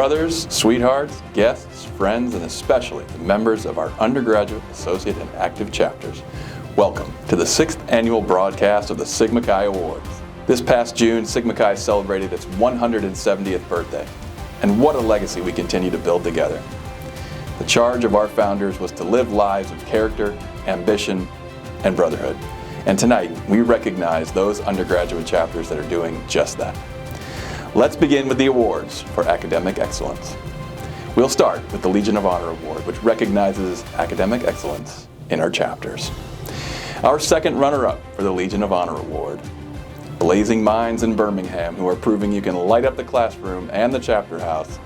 brothers, sweethearts, guests, friends, and especially the members of our undergraduate, associate, and active chapters, welcome to the 6th annual broadcast of the Sigma Chi Awards. This past June, Sigma Chi celebrated its 170th birthday, and what a legacy we continue to build together. The charge of our founders was to live lives of character, ambition, and brotherhood. And tonight, we recognize those undergraduate chapters that are doing just that. Let's begin with the awards for academic excellence. We'll start with the Legion of Honor Award, which recognizes academic excellence in our chapters. Our second runner-up for the Legion of Honor Award, blazing minds in Birmingham who are proving you can light up the classroom and the chapter house.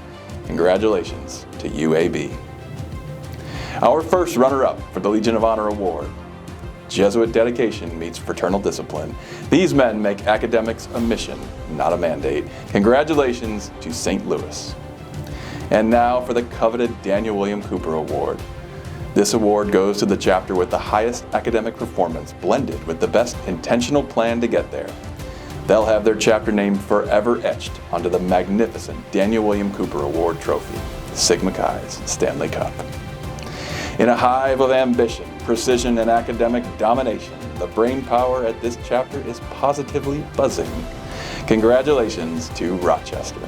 Congratulations to UAB. Our first runner-up for the Legion of Honor Award, Jesuit dedication meets fraternal discipline. These men make academics a mission, not a mandate. Congratulations to St. Louis. And now for the coveted Daniel William Cooper Award. This award goes to the chapter with the highest academic performance blended with the best intentional plan to get there. They'll have their chapter name forever etched onto the magnificent Daniel William Cooper Award trophy, Sigma Chi's Stanley Cup. In a hive of ambition, precision, and academic domination, the brain power at this chapter is positively buzzing. Congratulations to Rochester.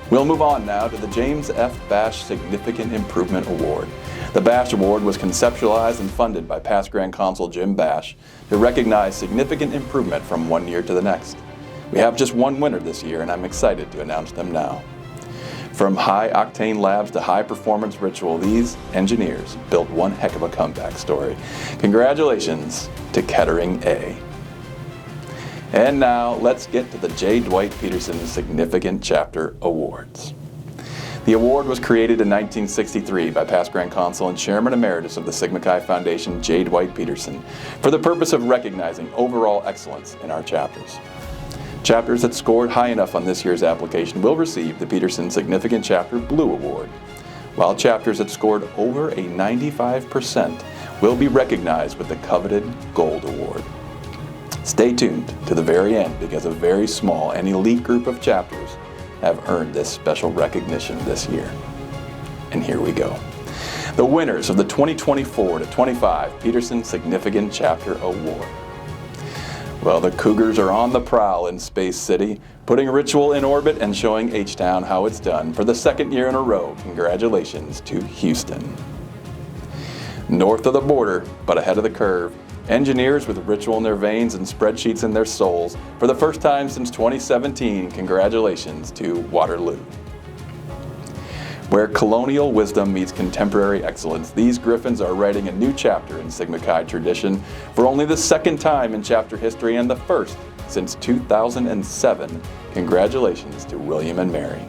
We'll move on now to the James F. Bash Significant Improvement Award. The Bash Award was conceptualized and funded by past Grand Consul Jim Bash to recognize significant improvement from one year to the next. We have just one winner this year, and I'm excited to announce them now. From high-octane labs to high-performance ritual, these engineers built one heck of a comeback story. Congratulations to Kettering A. And now, let's get to the J. Dwight Peterson Significant Chapter Awards. The award was created in 1963 by past Grand Consul and Chairman Emeritus of the Sigma Chi Foundation, J. Dwight Peterson, for the purpose of recognizing overall excellence in our chapters. Chapters that scored high enough on this year's application will receive the Peterson Significant Chapter Blue Award, while chapters that scored over a 95% will be recognized with the coveted Gold Award. Stay tuned to the very end because a very small and elite group of chapters have earned this special recognition this year. And here we go. The winners of the 2024-25 Peterson Significant Chapter Award. Well, the Cougars are on the prowl in Space City, putting ritual in orbit and showing H-Town how it's done for the second year in a row. Congratulations to Houston. North of the border, but ahead of the curve, engineers with ritual in their veins and spreadsheets in their souls for the first time since 2017. Congratulations to Waterloo. Where colonial wisdom meets contemporary excellence, these Griffins are writing a new chapter in Sigma Chi tradition for only the second time in chapter history and the first since 2007. Congratulations to William and Mary.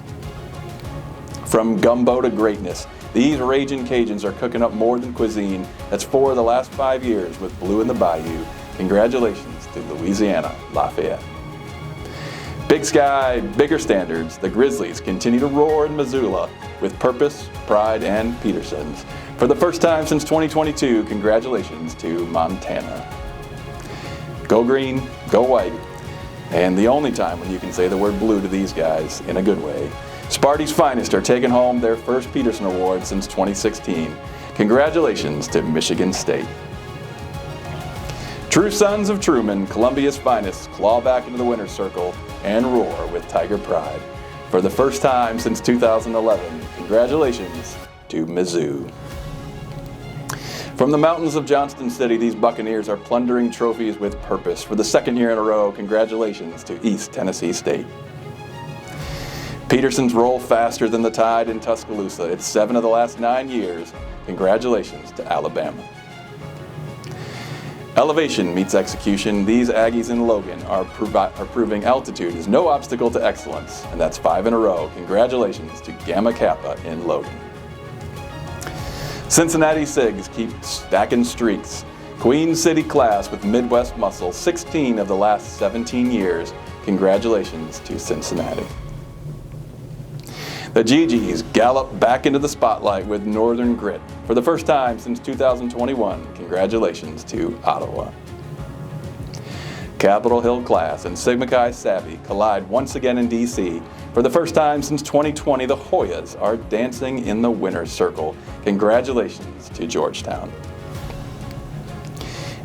From gumbo to greatness, these raging Cajuns are cooking up more than cuisine. That's 4 of the last 5 years with Blue in the Bayou. Congratulations to Louisiana Lafayette. Big sky, bigger standards. The Grizzlies continue to roar in Missoula with purpose, pride, and Petersons. For the first time since 2022, congratulations to Montana. Go green, go white. And the only time when you can say the word blue to these guys in a good way. Sparty's finest are taking home their first Peterson Award since 2016. Congratulations to Michigan State. True sons of Truman, Columbia's finest, claw back into the winner's circle and roar with Tiger pride. For the first time since 2011, congratulations to Mizzou. From the mountains of Johnston City, these Buccaneers are plundering trophies with purpose. For the second year in a row, congratulations to East Tennessee State. Petersons roll faster than the tide in Tuscaloosa. It's 7 of the last 9 years. Congratulations to Alabama. Elevation meets execution. These Aggies in Logan are proving altitude is no obstacle to excellence, and that's 5 in a row. Congratulations to Gamma Kappa in Logan. Cincinnati Sigs keep stacking streaks. Queen City class with Midwest muscle, 16 of the last 17 years. Congratulations to Cincinnati. The GGs gallop back into the spotlight with Northern grit. For the first time since 2021, congratulations to Ottawa. Capitol Hill class and Sigma Chi Savvy collide once again in DC For the first time since 2020, the Hoyas are dancing in the winner's circle. Congratulations to Georgetown.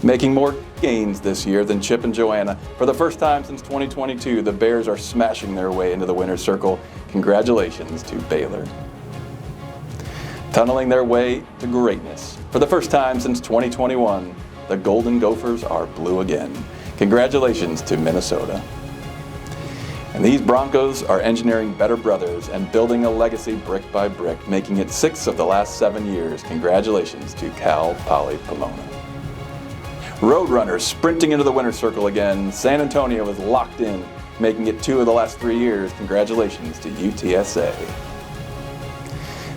Making more gains this year than Chip and Joanna. For the first time since 2022, the Bears are smashing their way into the winner's circle. Congratulations to Baylor. Tunneling their way to greatness. For the first time since 2021, the Golden Gophers are blue again. Congratulations to Minnesota. And these Broncos are engineering better brothers and building a legacy brick by brick, making it 6 of the last 7 years. Congratulations to Cal Poly Pomona. Roadrunners sprinting into the winner's circle again. San Antonio is locked in, making it 2 of the last 3 years. Congratulations to UTSA.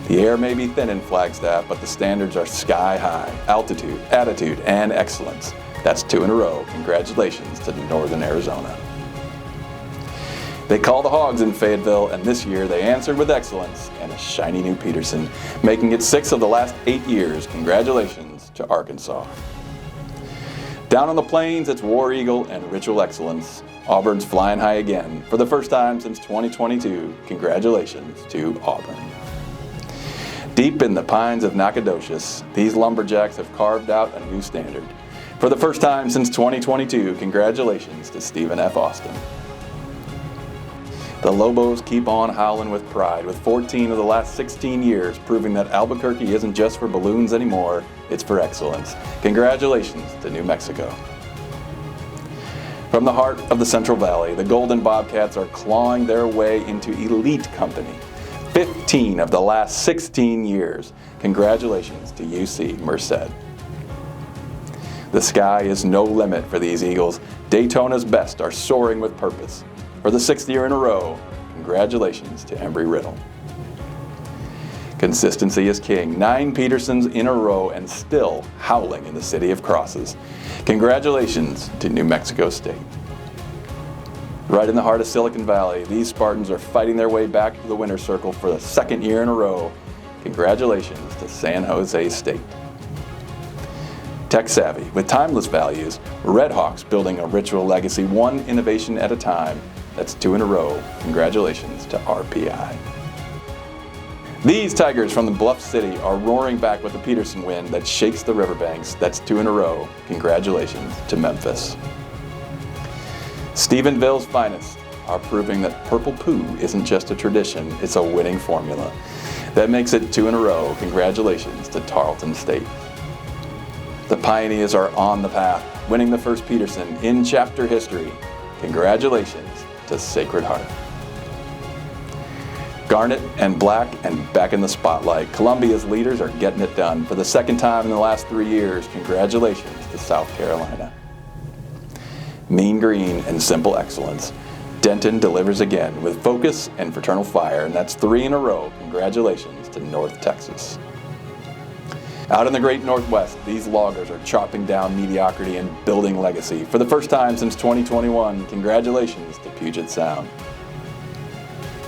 The air may be thin in Flagstaff, but the standards are sky high. Altitude, attitude, and excellence. That's 2 in a row. Congratulations to Northern Arizona. They call the Hogs in Fayetteville, and this year they answered with excellence and a shiny new Peterson, making it 6 of the last 8 years. Congratulations to Arkansas. Down on the plains, it's War Eagle and Ritual Excellence. Auburn's flying high again. For the first time since 2022, congratulations to Auburn. Deep in the pines of Nacogdoches, these lumberjacks have carved out a new standard. For the first time since 2022, congratulations to Stephen F. Austin. The Lobos keep on howling with pride, with 14 of the last 16 years proving that Albuquerque isn't just for balloons anymore, it's for excellence. Congratulations to New Mexico. From the heart of the Central Valley, the Golden Bobcats are clawing their way into elite company. 15 of the last 16 years. Congratulations to UC Merced. The sky is no limit for these Eagles. Daytona's best are soaring with purpose. For the 6th year in a row, congratulations to Embry-Riddle. Consistency is king. 9 Petersons in a row and still howling in the city of crosses. Congratulations to New Mexico State. Right in the heart of Silicon Valley, these Spartans are fighting their way back to the winner's circle for the 2nd year in a row. Congratulations to San Jose State. Tech savvy, with timeless values, Red Hawks building a ritual legacy 1 innovation at a time. That's 2 in a row. Congratulations to RPI. These Tigers from the Bluff City are roaring back with the Peterson wind that shakes the riverbanks. That's 2 in a row. Congratulations to Memphis. Stephenville's finest are proving that purple poo isn't just a tradition, it's a winning formula. That makes it 2 in a row. Congratulations to Tarleton State. The Pioneers are on the path, winning the first Peterson in chapter history. Congratulations to Sacred Heart. Garnet and Black and back in the spotlight. Columbia's leaders are getting it done. For the 2nd time in the last 3 years, congratulations to South Carolina. Mean green and simple excellence. Denton delivers again with focus and fraternal fire, and that's 3 in a row. Congratulations to North Texas. Out in the great Northwest, these loggers are chopping down mediocrity and building legacy. For the first time since 2021, congratulations to Puget Sound.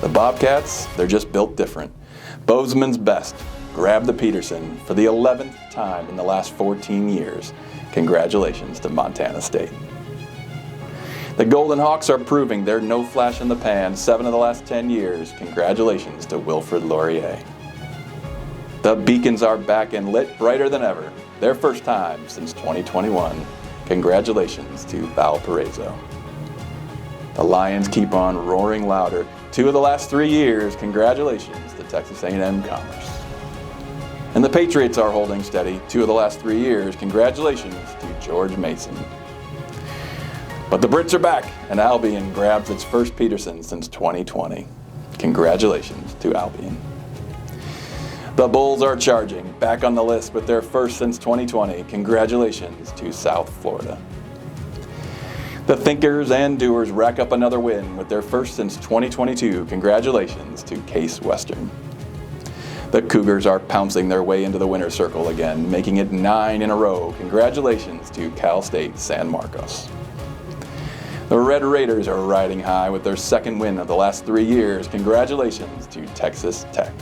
The Bobcats, they're just built different. Bozeman's best grabbed the Peterson for the 11th time in the last 14 years. Congratulations to Montana State. The Golden Hawks are proving they're no flash in the pan 7 of the last 10 years. Congratulations to Wilfrid Laurier. The Beacons are back and lit brighter than ever. Their first time since 2021. Congratulations to Valparaiso. The Lions keep on roaring louder. 2 of the last 3 years. Congratulations to Texas A&M Commerce. And the Patriots are holding steady. 2 of the last 3 years. Congratulations to George Mason. But the Brits are back, and Albion grabs its first Peterson since 2020. Congratulations to Albion. The Bulls are charging, back on the list with their first since 2020. Congratulations to South Florida. The Thinkers and Doers rack up another win with their first since 2022. Congratulations to Case Western. The Cougars are pouncing their way into the winner's circle again, making it 9 in a row. Congratulations to Cal State San Marcos. The Red Raiders are riding high with their 2nd win of the last 3 years. Congratulations to Texas Tech.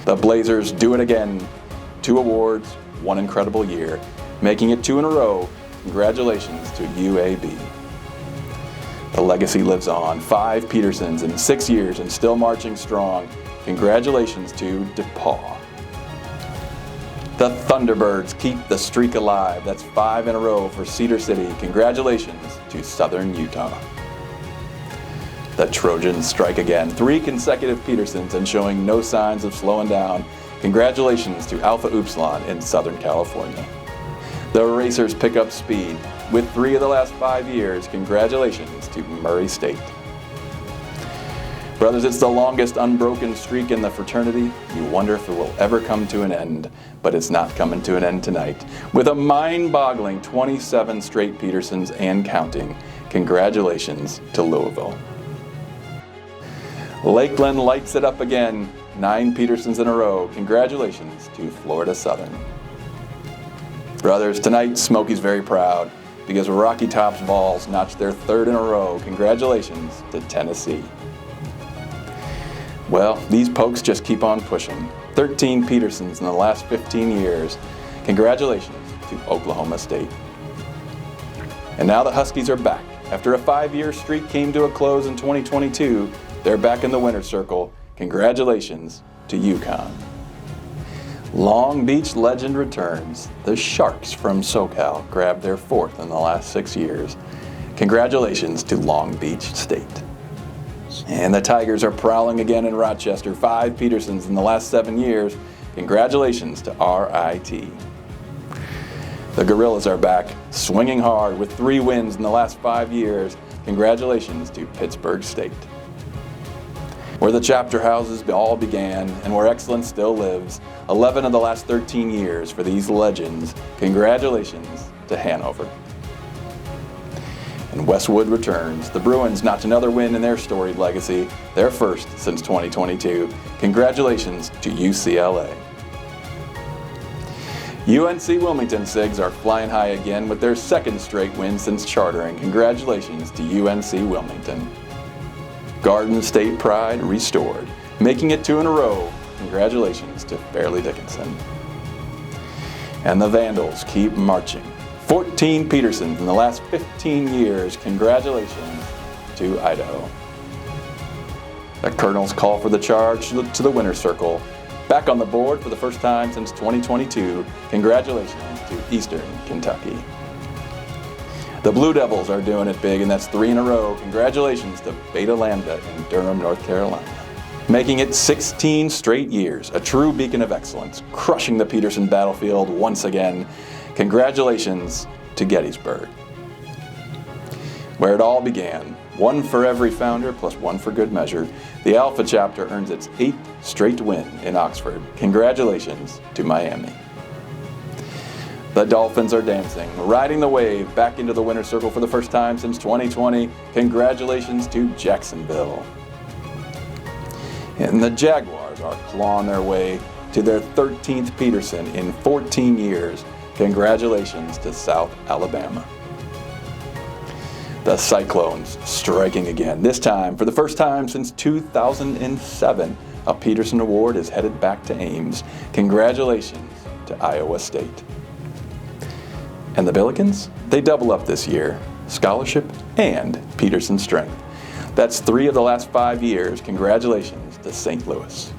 The Blazers do it again. 2 awards, 1 incredible year, making it 2 in a row. Congratulations to UAB. The legacy lives on. 5 Petersons in 6 years and still marching strong. Congratulations to DePaul. The Thunderbirds keep the streak alive. That's 5 in a row for Cedar City. Congratulations to Southern Utah. The Trojans strike again. 3 consecutive Petersons and showing no signs of slowing down. Congratulations to Alpha Upsilon in Southern California. The Racers pick up speed. With 3 of the last 5 years, congratulations to Murray State. Brothers, it's the longest unbroken streak in the fraternity. You wonder if it will ever come to an end, but it's not coming to an end tonight. With a mind-boggling 27 straight Petersons and counting, congratulations to Louisville. Lakeland lights it up again. 9 Petersons in a row. Congratulations to Florida Southern. Brothers, tonight Smokey's very proud because Rocky Top's Vols notched their 3rd in a row. Congratulations to Tennessee. Well, these pokes just keep on pushing. 13 Petersons in the last 15 years. Congratulations to Oklahoma State. And now the Huskies are back. After a 5-year streak came to a close in 2022, they're back in the winner's circle. Congratulations to UConn. Long Beach legend returns. The Sharks from SoCal grabbed their 4th in the last 6 years. Congratulations to Long Beach State. And the Tigers are prowling again in Rochester. 5 Petersons in the last 7 years. Congratulations to RIT. The Gorillas are back, swinging hard with 3 wins in the last 5 years. Congratulations to Pittsburgh State. Where the chapter houses all began and where excellence still lives, 11 of the last 13 years for these legends. Congratulations to Hanover. And Westwood returns. The Bruins notch another win in their storied legacy, their 1st since 2022. Congratulations to UCLA. UNC Wilmington Sigs are flying high again with their 2nd straight win since chartering. Congratulations to UNC Wilmington. Garden State pride restored, making it 2 in a row. Congratulations to Fairleigh Dickinson. And the Vandals keep marching. 14 Petersons in the last 15 years. Congratulations to Idaho. The Colonels call for the charge to the winner's circle. Back on the board for the first time since 2022. Congratulations to Eastern Kentucky. The Blue Devils are doing it big, and that's 3 in a row. Congratulations to Beta Lambda in Durham, North Carolina. Making it 16 straight years, a true beacon of excellence, crushing the Peterson battlefield once again. Congratulations to Gettysburg. Where it all began, 1 for every founder plus 1 for good measure, the Alpha chapter earns its 8th straight win in Oxford. Congratulations to Miami. The Dolphins are dancing, riding the wave back into the winner's circle for the first time since 2020. Congratulations to Jacksonville. And the Jaguars are clawing their way to their 13th Peterson in 14 years. Congratulations to South Alabama. The Cyclones striking again. This time, for the first time since 2007, a Peterson Award is headed back to Ames. Congratulations to Iowa State. And the Billikens? They double up this year. Scholarship and Peterson strength. That's 3 of the last 5 years. Congratulations to St. Louis.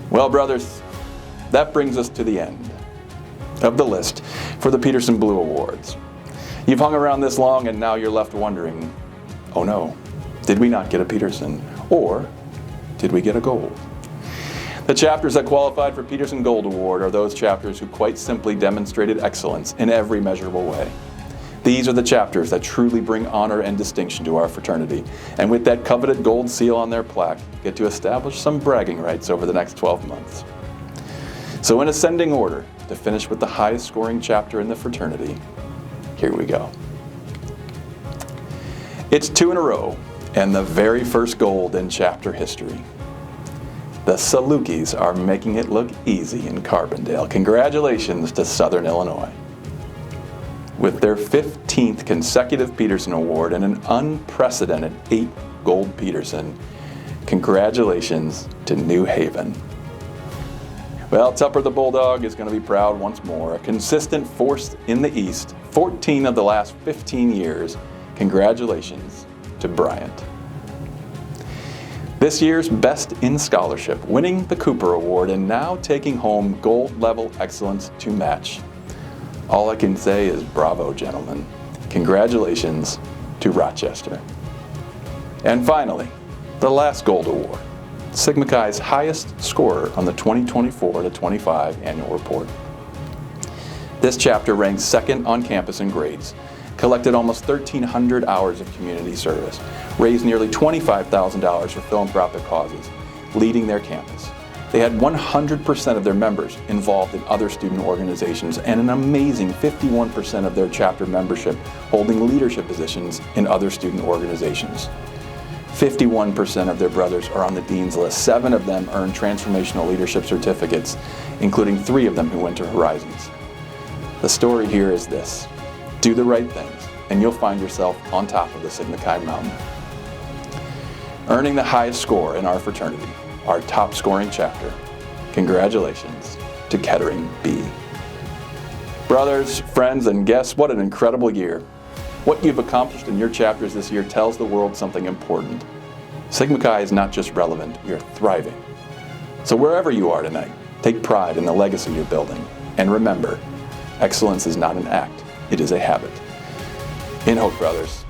Well, brothers, that brings us to the end of the list for the Peterson Blue Awards. You've hung around this long and now you're left wondering, oh no, did we not get a Peterson? Or did we get a gold? The chapters that qualified for Peterson Gold Award are those chapters who quite simply demonstrated excellence in every measurable way. These are the chapters that truly bring honor and distinction to our fraternity, and with that coveted gold seal on their plaque, get to establish some bragging rights over the next 12 months. So in ascending order, to finish with the highest scoring chapter in the fraternity, here we go. It's 2 in a row, and the very first gold in chapter history. The Salukis are making it look easy in Carbondale. Congratulations to Southern Illinois. With their 15th consecutive Peterson Award and an unprecedented 8 gold Peterson, congratulations to New Haven. Well, Tupper the Bulldog is going to be proud once more. A consistent force in the East, 14 of the last 15 years. congratulations to Bryant. This year's Best in Scholarship, winning the Cooper Award and now taking home gold level excellence to match. All I can say is bravo, gentlemen. Congratulations to Rochester. And finally, the last gold award, Sigma Chi's highest scorer on the 2024-25 annual report. This chapter ranks second on campus in grades, collected almost 1,300 hours of community service, raised nearly $25,000 for philanthropic causes, leading their campus. They had 100% of their members involved in other student organizations and an amazing 51% of their chapter membership holding leadership positions in other student organizations. 51% of their brothers are on the Dean's List. 7 of them earned transformational leadership certificates, including 3 of them who went to Horizons. The story here is this: do the right things, and you'll find yourself on top of the Sigma Chi mountain. Earning the highest score in our fraternity, our top scoring chapter, congratulations to Kettering B. Brothers, friends, and guests, what an incredible year. What you've accomplished in your chapters this year tells the world something important. Sigma Chi is not just relevant, you're thriving. So wherever you are tonight, take pride in the legacy you're building. And remember, excellence is not an act, it is a habit. In hope, brothers.